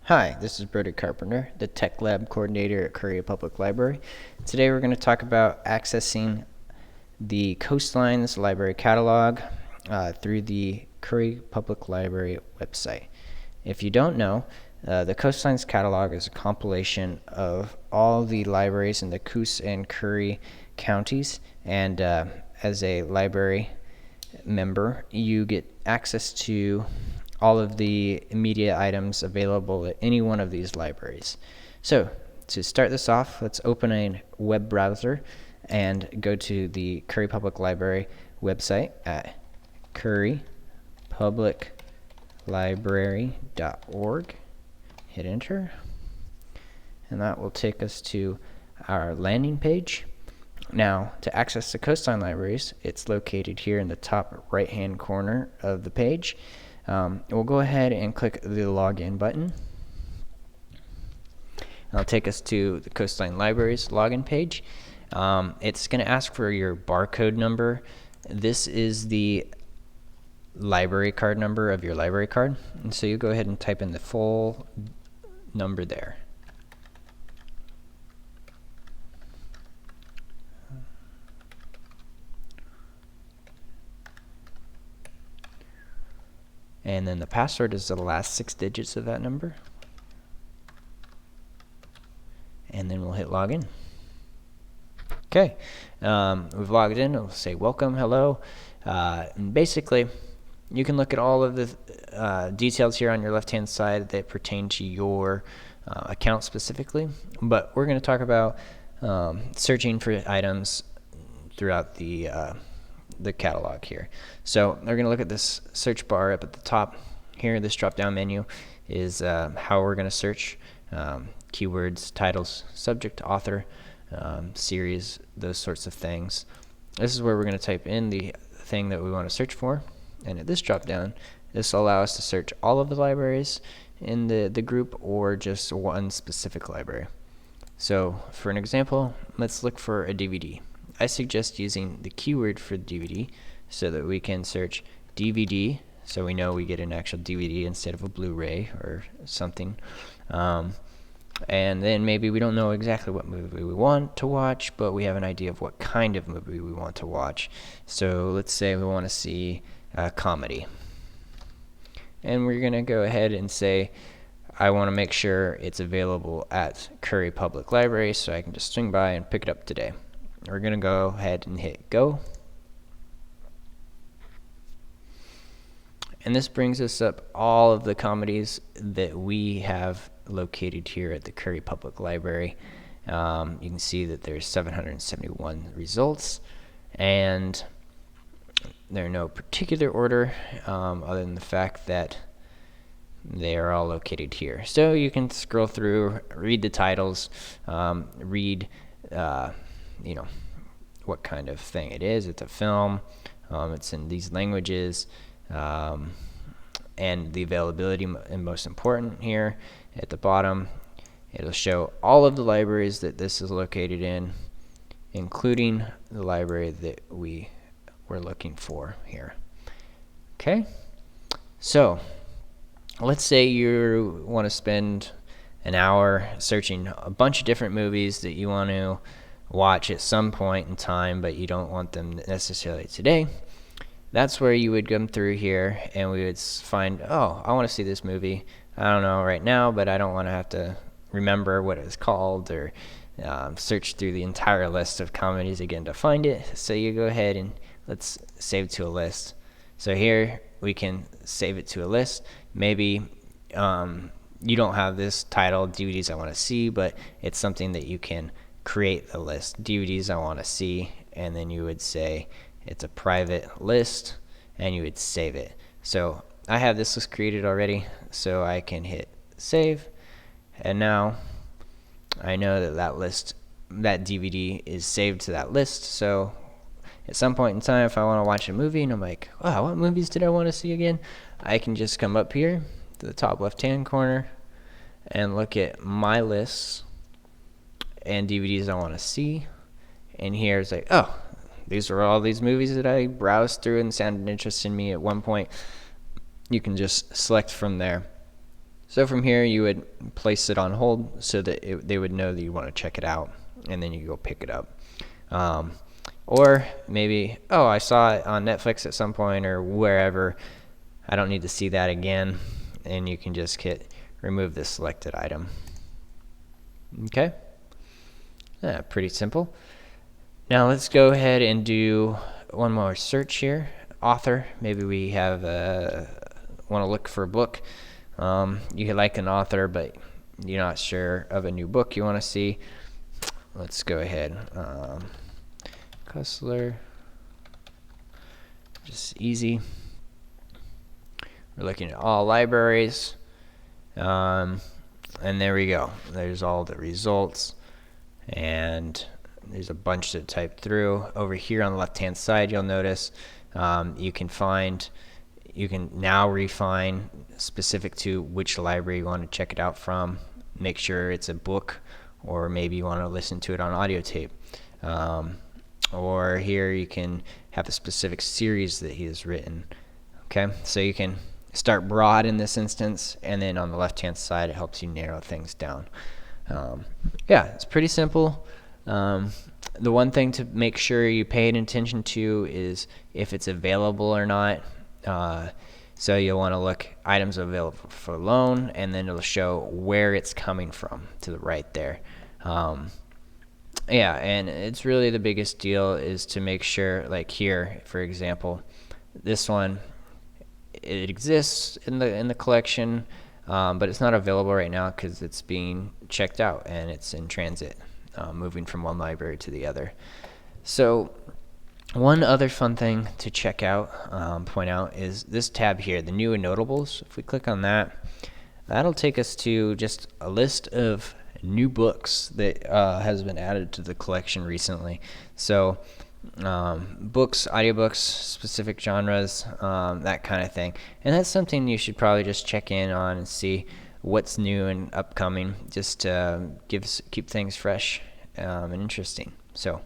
Hi, this is Brody Carpenter, the Tech Lab Coordinator at Curry Public Library. Today we're going to talk about accessing the Coastlines library catalog through the Curry Public Library website. If you don't know, the Coastlines catalog is a compilation of all the libraries in the COOS and CURRY counties, and as a library member, you get access to all of the media items available at any one of these libraries. So to start this off, let's open a web browser and go to the Curry Public Library website at currypubliclibrary.org. Hit enter, and that will take us to our landing page. Now, to access the Coastline libraries, it's located here in the top right-hand corner of the page. We'll go ahead and click the login button. It'll take us to the Coastline Libraries login page. It's going to ask for your barcode number. This is the library card number of your library card. And so you go ahead and type in the full number there. And then the password is the last 6 digits of that number. And then we'll hit login. Okay, we've logged in. It'll say welcome, hello. And basically, you can look at all of the details here on your left-hand side that pertain to your account specifically. But we're going to talk about searching for items throughout the catalog here. So we're going to look at this search bar up at the top here. This drop-down menu is how we're going to search keywords, titles, subject, author, series, those sorts of things. This is where we're going to type in the thing that we want to search for. And at this drop-down, this will allow us to search all of the libraries in the group or just one specific library. So for an example, let's look for a DVD. I suggest using the keyword for DVD so that we can search DVD, so we know we get an actual DVD instead of a Blu-ray or something. And then maybe we don't know exactly what movie we want to watch, but we have an idea of what kind of movie we want to watch. So let's say we want to see a comedy. And we're going to go ahead and say, I want to make sure it's available at Curry Public Library so I can just swing by and pick it up today. We're going to go ahead and hit go. And this brings us up all of the comedies that we have located here at the Curry Public Library. You can see that there's 771 results, and they're in no particular order other than the fact that they are all located here. So you can scroll through, read the titles, read what kind of thing it is. It's a film. It's in these languages, and the availability, and most important here at the bottom, it'll show all of the libraries that this is located in, including the library that we were looking for here. Okay, so let's say you want to spend an hour searching a bunch of different movies that you want to watch at some point in time, but you don't want them necessarily today. That's where you would come through here, and we would find, oh, I want to see this movie. I don't know right now, but I don't want to have to remember what it's called or search through the entire list of comedies again to find it. So you go ahead and let's save to a list. So here we can save it to a list. Maybe you don't have this title, DVDs I want to see, but it's something that you can create a list, DVDs I want to see, and then you would say it's a private list, and you would save it. So I have this list created already, so I can hit save, and now I know that that DVD is saved to that list. So at some point in time, if I want to watch a movie and I'm like, wow, what movies did I want to see again? I can just come up here to the top left-hand corner and look at my lists and DVDs I want to see. And here it's like, oh, these are all these movies that I browsed through and sounded interesting to me at one point. You can just select from there So from here, you would place it on hold so that they would know that you want to check it out, and then you go pick it up. Or maybe, oh, I saw it on Netflix at some point or wherever. I don't need to see that again, and you can just hit remove this selected item. Okay, pretty simple. Now let's go ahead and do one more search here. Author, maybe we have want to look for a book. You like an author, but you're not sure of a new book you want to see. Let's go ahead. Kustler, just easy. We're looking at all libraries, and there we go. There's all the results, and there's a bunch to type through. Over here on the left-hand side, you'll notice you can now refine specific to which library you want to check it out from. Make sure it's a book, or maybe you want to listen to it on audio tape. Or here you can have a specific series that he has written. Okay, so you can start broad in this instance, and then on the left-hand side, it helps you narrow things down. Yeah, it's pretty simple. The one thing to make sure you pay attention to is if it's available or not. So you'll want to look items available for loan, and then it'll show where it's coming from to the right there. Yeah, and it's really the biggest deal is to make sure, like here, for example, this one, it exists in the collection, but it's not available right now because it's being checked out and it's in transit, moving from one library to the other. So one other fun thing to check out, point out, is this tab here, the new and notables. If we click on that, that'll take us to just a list of new books that has been added to the collection recently. So books, audiobooks, specific genres, that kind of thing. And that's something you should probably just check in on and see what's new and upcoming, just to keep things fresh and interesting. So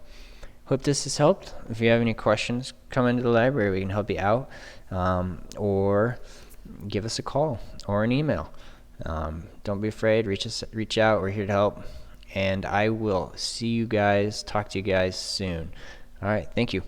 hope this has helped. If you have any questions, come into the library. We can help you out, or give us a call or an email. Don't be afraid. Reach out. We're here to help. And I will talk to you guys soon. All right. Thank you.